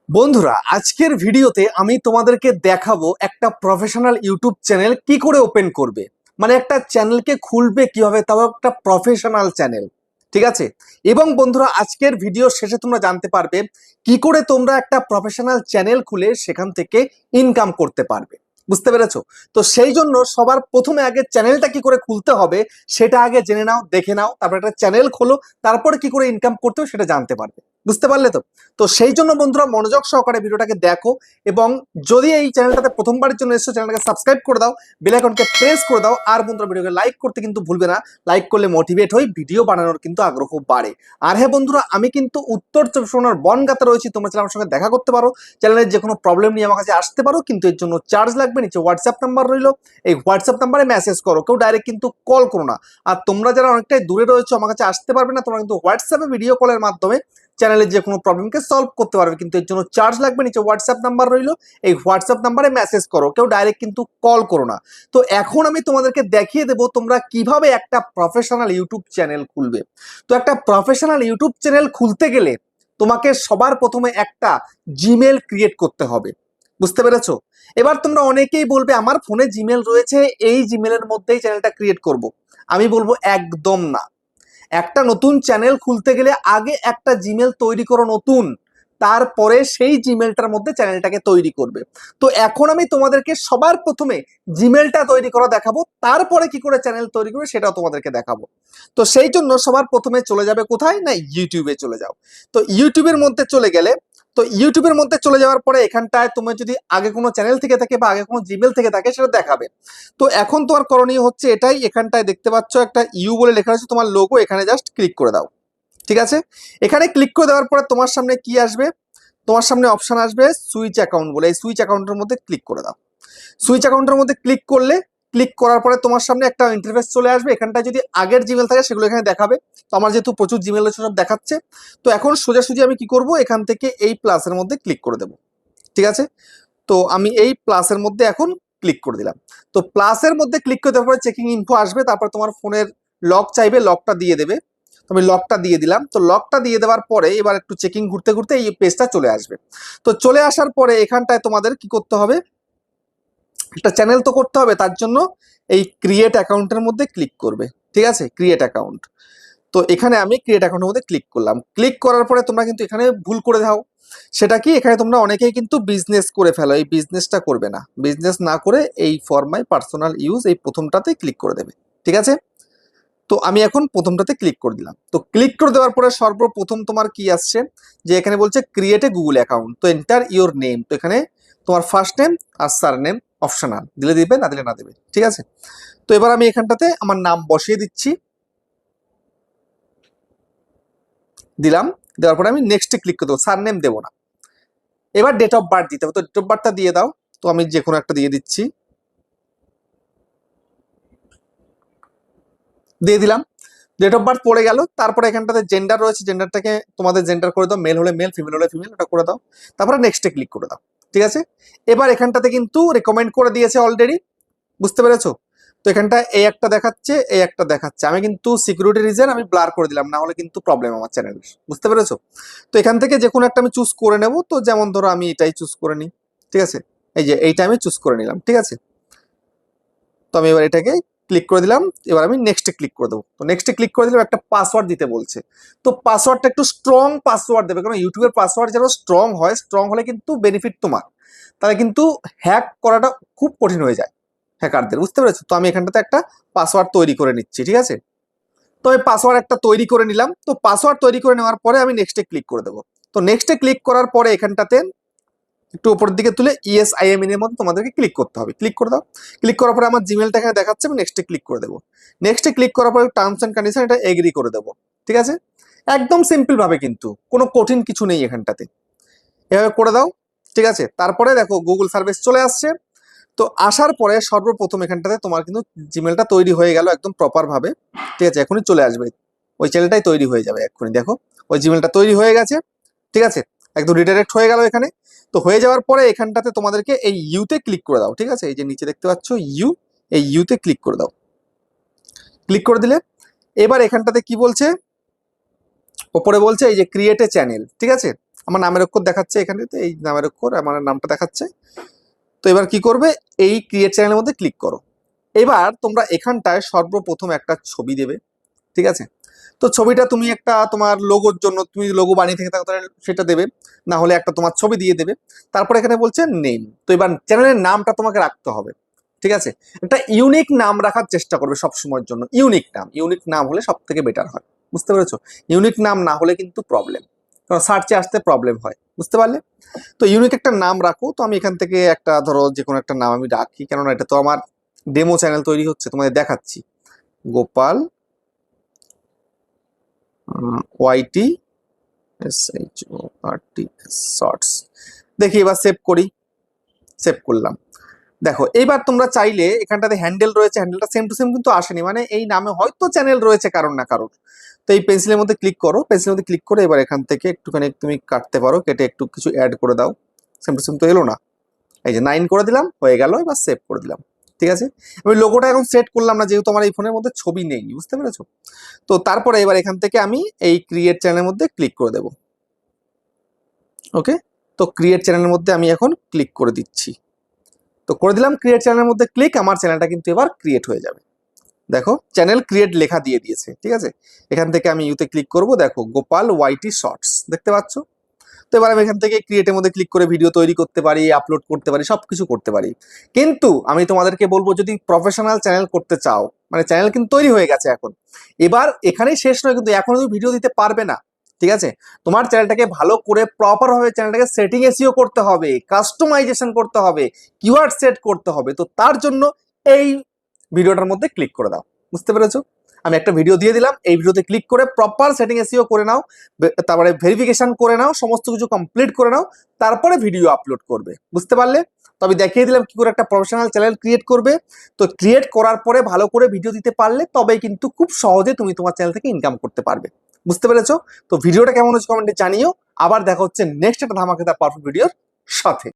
বন্ধুরা, আজকের ভিডিওতে আমি তোমাদেরকে দেখাবো একটা প্রফেশনাল ইউটিউব চ্যানেল কি করে ওপেন করবে। মানে একটা চ্যানেলকে খুলবে কিভাবে, তাও একটা প্রফেশনাল চ্যানেল। ঠিক আছে। এবং বন্ধুরা, আজকের ভিডিও শেষে তোমরা জানতে পারবে কি করে তোমরা একটা প্রফেশনাল চ্যানেল খুলে সেখান থেকে ইনকাম করতে পারবে। বুঝতে পেরেছো? তো সেই জন্য সবার প্রথমে আগে চ্যানেলটা কি করে খুলতে হবে সেটা আগে জেনে নাও, দেখে নাও, তারপর একটা চ্যানেল খোলো, তারপরে কি করে ইনকাম করতে হবে সেটা জানতে পারবে। বুঝতে পারলে তো? তো সেই জন্য বন্ধুরা মনোযোগ সহকারে ভিডিওটাকে দেখো, এবং যদি এই চ্যানেলটাতে প্রথমবারের জন্য এসেছো চ্যানেলটাকে সাবস্ক্রাইব করে দাও, বেল আইকনকে প্রেস করে দাও। আর বন্ধুরা, ভিডিওকে লাইক করতে কিন্তু ভুলবে না। লাইক করলে মোটিভেট হই, ভিডিও বানানোর কিন্তু আগ্রহ বাড়ে। আর হ্যাঁ বন্ধুরা, আমি কিন্তু উত্তর চব্বিশ পরগনার বনগাঁতে রয়েছি। তোমরা চাইলে আমার সঙ্গে দেখা করতে পারো, চ্যানেলের যে কোনো প্রবলেম নিয়ে আমার কাছে আসতে পারো, কিন্তু এর জন্য চার্জ লাগবে। নিচে হোয়াটসঅ্যাপ নাম্বার রইলো, এই হোয়াটসঅ্যাপ নাম্বারে মেসেজ করো, কেউ ডাইরেক্ট কিন্তু কল করো না। আর তোমরা যারা অনেকটাই দূরে রয়েছো, আমার কাছে আসতে পারবে না, তোমরা কিন্তু হোয়াটসঅ্যাপে ভিডিও কলের মাধ্যমে চ্যানেলের যে কোনো প্রবলেমকে সলভ করতে পারবে, কিন্তু এর জন্য চার্জ লাগবে। নিচে হোয়াটসঅ্যাপ নাম্বার রইলো, এই হোয়াটসঅ্যাপ নাম্বারে মেসেজ করো, কেউ ডাইরেক্ট কিন্তু কল করো না। তো এখন আমি তোমাদেরকে দেখিয়ে দেবো তোমরা কিভাবে একটা প্রফেশনাল ইউটিউব চ্যানেল খুলবে। তো একটা প্রফেশনাল ইউটিউব চ্যানেল খুলতে গেলে তোমাকে সবার প্রথমে একটা জিমেল ক্রিয়েট করতে হবে। বুঝতে পেরেছো? এবার তোমরা অনেকেই বলবে আমার ফোনে জিমেল রয়েছে, এই জিমেলের মধ্যেই চ্যানেলটা ক্রিয়েট করব। আমি বলবো একদম না। একটা নতুন চ্যানেল খুলতে গেলে আগে একটা জিমেল তৈরি করো নতুন, তারপরে সেই জিমেলটার মধ্যে চ্যানেলটাকে তৈরি করবে। তো এখন আমি তোমাদেরকে সবার প্রথমে জিমেলটা তৈরি করা দেখাবো, তারপরে কি করে চ্যানেল তৈরি করবে সেটাও তোমাদেরকে দেখাবো। তো সেই জন্য সবার প্রথমে চলে যাবে কোথায় না, ইউটিউবে চলে যাও। তো ইউটিউবের মধ্যে চলে গেলে, তো ইউটিউবের মধ্যে চলে যাওয়ার পরে এখানটায় তোমার যদি আগে কোনো চ্যানেল থেকে থাকে বা আগে কোনো জিমেল থেকে থাকে সেটা দেখাবে। তো এখন তোমার করণীয় হচ্ছে এটাই, এখানটায় দেখতে পাচ্ছ একটা ইউ বলে লেখা আছে তোমার লোগো, এখানে জাস্ট ক্লিক করে দাও। ঠিক আছে। এখানে ক্লিক করে দেওয়ার পরে তোমার সামনে কি আসবে, তোমার সামনে অপশন আসবে সুইচ অ্যাকাউন্ট বলে, এই সুইচ অ্যাকাউন্টের মধ্যে ক্লিক করে দাও। সুইচ অ্যাকাউন্টের মধ্যে ক্লিক করলে, ক্লিক করার পরে তোমার সামনে একটা ইন্টারফেস চলে আসবে। এখানটায় যদি আগের জিমেল থাকে সেগুলো এখানে দেখাবে। তো আমার যেহেতু প্রচুর জিমেল সব দেখাচ্ছে, তো এখন সোজাসুজি আমি কি করব, এখান থেকে এই প্লাসের মধ্যে ক্লিক করে দেবো। ঠিক আছে। তো আমি এই প্লাসের মধ্যে এখন ক্লিক করে দিলাম। তো প্লাসের মধ্যে ক্লিক করে দেওয়ার পরে চেকিং ইনফো আসবে, তারপর তোমার ফোনের লক চাইবে, লকটা দিয়ে দেবে। তো আমি লকটা দিয়ে দিলাম। তো লকটা দিয়ে দেওয়ার পরে এবার একটু চেকিং ঘুরতে ঘুরতে এই পেজটা চলে আসবে। তো চলে আসার পরে এখানটায় তোমাদের কি করতে হবে, একটা চ্যানেল তো করতে হবে, তার জন্য এই ক্রিয়েট অ্যাকাউন্টের মধ্যে ক্লিক করবে। ঠিক আছে, ক্রিয়েট অ্যাকাউন্ট। তো এখানে আমি ক্রিয়েট অ্যাকাউন্টের মধ্যে ক্লিক করলাম। ক্লিক করার পরে তোমরা কিন্তু এখানে ভুল করে দাও। সেটা কি, এখানে তোমরা অনেকেই কিন্তু বিজনেস করে ফেলো, এই বিজনেসটা করবে না। বিজনেস না করে এই ফর মাই পার্সোনাল ইউজ এই প্রথমটাতে ক্লিক করে দেবে। ঠিক আছে। তো আমি এখন প্রথমটাতে ক্লিক করে দিলাম। তো ক্লিক করে দেওয়ার পরে সর্বপ্রথম তোমার কি আসছে, যে এখানে বলছে ক্রিয়েট এ গুগল অ্যাকাউন্ট, তো এন্টার ইওর নেম। তো এখানে তোমার ফার্স্ট নেম আর সার নেম অপশনাল, দিলে দিবে, না দিলে না দেবে। ঠিক আছে। তো এবার আমি এখানটাতে আমার নাম বসিয়ে দিচ্ছি, দিলাম। দেওয়ার পরে আমি নেক্সটে ক্লিক করে দেবো, সার নেম দেবো না। এবার ডেট অফ বার্থ দিতে হবে, তো ডেট অফ বার্থটা দিয়ে দাও। তো আমি যে কোনো একটা দিয়ে দিচ্ছি, দিয়ে দিলাম। ডেট অফ বার্থ পড়ে গেল। তারপরে এখানটাতে জেন্ডার রয়েছে, জেন্ডারটাকে তোমাদের জেন্ডার করে দাও, মেল হলে মেল, ফিমেল হলে ফিমেল, ওটা করে দাও। তারপরে নেক্সটে ক্লিক করে দাও। ঠিক আছে। এবার এখানটাতে কিন্তু রেকমেন্ড করে দিয়েছে অলরেডি। বুঝতে পেরেছো? তো এখানটা এই একটা দেখাচ্ছে, এই একটা দেখাচ্ছে। আমি কিন্তু সিকিউরিটি রিজন আমি ব্লার করে দিলাম, না হলে কিন্তু প্রবলেম আমার চ্যানেলের। বুঝতে পেরেছো? তো এখান থেকে যে কোনো একটা আমি চুজ করে নেব। তো যেমন ধরো আমি এটাই চুজ করে নিই। ঠিক আছে। এই যে এইটা আমি চুজ করে নিলাম। ঠিক আছে। তো আমি এবার এটাকে ক্লিক করে দিলাম। এবার আমি নেক্সটে ক্লিক করে দেবো। তো নেক্সটে ক্লিক করে দিলাম, একটা পাসওয়ার্ড দিতে বলছে। তো পাসওয়ার্ডটা একটু স্ট্রং পাসওয়ার্ড দেবে, কারণ ইউটিউবের পাসওয়ার্ড যেন স্ট্রং হয়, স্ট্রং হলে কিন্তু বেনিফিট তোমার। তাহলে কিন্তু হ্যাক করাটা খুব কঠিন হয়ে যায় হ্যাকারদের। বুঝতে পেরেছো? তো আমি এখানটাতে একটা পাসওয়ার্ড তৈরি করে নিচ্ছি। ঠিক আছে। তো আমি পাসওয়ার্ড একটা তৈরি করে নিলাম। তো পাসওয়ার্ড তৈরি করে নেওয়ার পরে আমি নেক্সটে ক্লিক করে দেবো। তো নেক্সটে ক্লিক করার পরে এখানটাতে একটু উপরের দিকে তুলে ইএস আই এম ইন এর মধ্যে তোমাদেরকে ক্লিক করতে হবে। ক্লিক করে দাও। ক্লিক করার পরে আমার জিমেলটা এখানে দেখাচ্ছে, আমি নেক্সটে ক্লিক করে দেবো। নেক্সটে ক্লিক করার পরে টার্মস এন্ড কন্ডিশন এটা এগ্রি করে দেবো। ঠিক আছে। একদম সিম্পল ভাবে, কিন্তু কোনো কঠিন কিছু নেই এখানটাতে। এভাবে করে দাও। ঠিক আছে। তারপরে দেখো গুগল সার্ভিস চলে আসছে। তো আসার পরে সর্বপ্রথম এখানটাতে তোমার কিন্তু জিমেলটা তৈরি হয়ে গেল একদম প্রপার ভাবে। ঠিক আছে। এখনই চলে আসবে, ওই চ্যানেলটাই তৈরি হয়ে যাবে এক্ষুনি। দেখো ওই জিমেলটা তৈরি হয়ে গেছে। ঠিক আছে। একদম রিডাইরেক্ট হয়ে গেল এখানে। তো হয়ে যাওয়ার পরে এখানটাতে তোমাদেরকে এই ইউতে ক্লিক করে দাও। ঠিক আছে। এই যে নিচে দেখতে পাচ্ছ ইউ, এই ইউতে ক্লিক করে দাও। ক্লিক করে দিলে এবার এখানটাতে কি বলছে, ওপরে বলছে এই যে ক্রিয়েট এ চ্যানেল। ঠিক আছে। আমার নামের অক্ষর দেখাচ্ছে এখানে, তো এই নামের অক্ষর আমার নামটা দেখাচ্ছে। তো এবার কি করবে, এই ক্রিয়েট চ্যানেলের মধ্যে ক্লিক করো। এবার তোমরা এখানটায় সর্বপ্রথম একটা ছবি দেবে, ঠিক আছে। তো ছবিটা তুমি একটা তোমার লোগোর জন্য, তুমি লোগো বানিয়ে থেকে থাকো তাহলে সেটা দেবে, না হলে একটা তোমার ছবি দিয়ে দেবে। তারপর এখানে বলছে নেম, তো এবার চ্যানেলের নামটা তোমাকে রাখতে হবে, ঠিক আছে। একটা ইউনিক নাম রাখার চেষ্টা করবে সব সময়ের জন্য, ইউনিক নাম হলে সব থেকে বেটার হয়, বুঝতে পেরেছো। ইউনিক নাম না হলে কিন্তু প্রবলেম, কারণ সার্চে আসতে প্রবলেম হয়, বুঝতে পারলে। তো ইউনিক একটা নাম রাখো। তো আমি এখান থেকে একটা ধরো যে কোনো একটা নাম আমি রাখি, কেননা এটা তো আমার ডেমো চ্যানেল তৈরি হচ্ছে, তোমাদের দেখাচ্ছি। গোপাল ওয়াইটি SHORT শর্টস। দেখি এবার সেভ করি, সেভ করলাম। দেখো এইবার তোমরা চাইলে এখানটাতে হ্যান্ডেল রয়েছে, হ্যান্ডেলটা সেম টু সেম কিন্তু আসেনি, মানে এই নামে হয়তো চ্যানেল রয়েছে কারোর না কারোর। তো এই পেন্সিলের মধ্যে ক্লিক করো, পেন্সিলের মধ্যে ক্লিক করে এবার এখান থেকে একটুখানি তুমি কাটতে পারো, কেটে একটু কিছু অ্যাড করে দাও। সেম টু সেম তো এলো না, এই যে 9 করে দিলাম, হয়ে গেল। এবার সেভ করে দিলাম, ঠিক আছে। আমি লোগোটা এখন সেট করলাম না, যেহেতু আমার এই ফোনের মধ্যে ছবি নেই, বুঝতে পেরেছো। তো তারপরে এবার এখান থেকে আমি এই ক্রিয়েট চ্যানেলের মধ্যে ক্লিক করে দেব। ওকে, তো ক্রিয়েট চ্যানেলের মধ্যে আমি এখন ক্লিক করে দিচ্ছি। তো করে দিলাম ক্রিয়েট চ্যানেলের মধ্যে ক্লিক, আমার চ্যানেলটা কিন্তু এবার ক্রিয়েট হয়ে যাবে। দেখো চ্যানেল ক্রিয়েট লেখা দিয়ে দিয়েছে, ঠিক আছে। এখান থেকে আমি ইউতে ক্লিক করব, দেখো গোপাল ওয়াইটি শর্টস দেখতে পাচ্ছ। তো এবার আমি এখান থেকে ক্রিয়েটের মধ্যে ক্লিক করে ভিডিও তৈরি করতে পারি, আপলোড করতে পারি, সবকিছু করতে পারি। কিন্তু আমি তোমাদেরকে বলবো, যদি প্রফেশনাল চ্যানেল করতে চাও, মানে চ্যানেল কিন্তু তৈরি হয়ে গেছে এখন, এবার এখানেই শেষ নয় কিন্তু, এখনো তুমি ভিডিও দিতে পারবে না, ঠিক আছে। তোমার চ্যানেলটাকে ভালো করে প্রপার ভাবে চ্যানেলটাকে সেটিং এসইও করতে হবে, কাস্টমাইজেশন করতে হবে, কিওয়ার্ড সেট করতে হবে। তো তার জন্য এই ভিডিওটার মধ্যে ক্লিক করে দাও, বুঝতে পেরেছো। আমি একটা ভিডিও দিয়ে দিলাম, এই ভিডিওতে ক্লিক করে প্রপার সেটিং এসইও করে নাও, তারপরে ভেরিফিকেশন করে নাও, সমস্ত কিছু কমপ্লিট করে নাও, তারপরে ভিডিও আপলোড করবে, বুঝতে পারলে। তো আমি দেখিয়ে দিলাম কি করে একটা প্রফেশনাল চ্যানেল ক্রিয়েট করবে। তো ক্রিয়েট করার পরে ভালো করে ভিডিও দিতে পারলে তবেই কিন্তু খুব সহজে তুমি তোমার চ্যানেল থেকে ইনকাম করতে পারবে, বুঝতে পেরেছো। তো ভিডিওটা কেমন হচ্ছে কমেন্টে জানিও। আবার দেখা হচ্ছে নেক্সট একটা ধামাকেদার পারফেক্ট ভিডিওর সাথে।